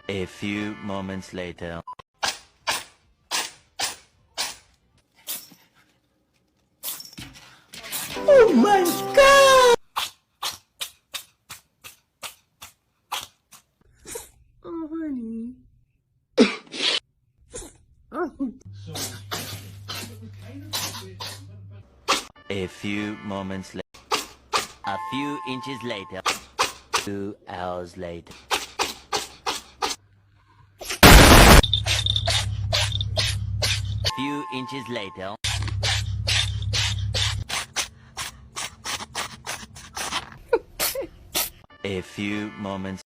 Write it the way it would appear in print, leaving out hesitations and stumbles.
A few moments later. Oh my god! Oh, honey. Oh. A few moments later. A few inches later. 2 hours later. A few inches later. A few moments.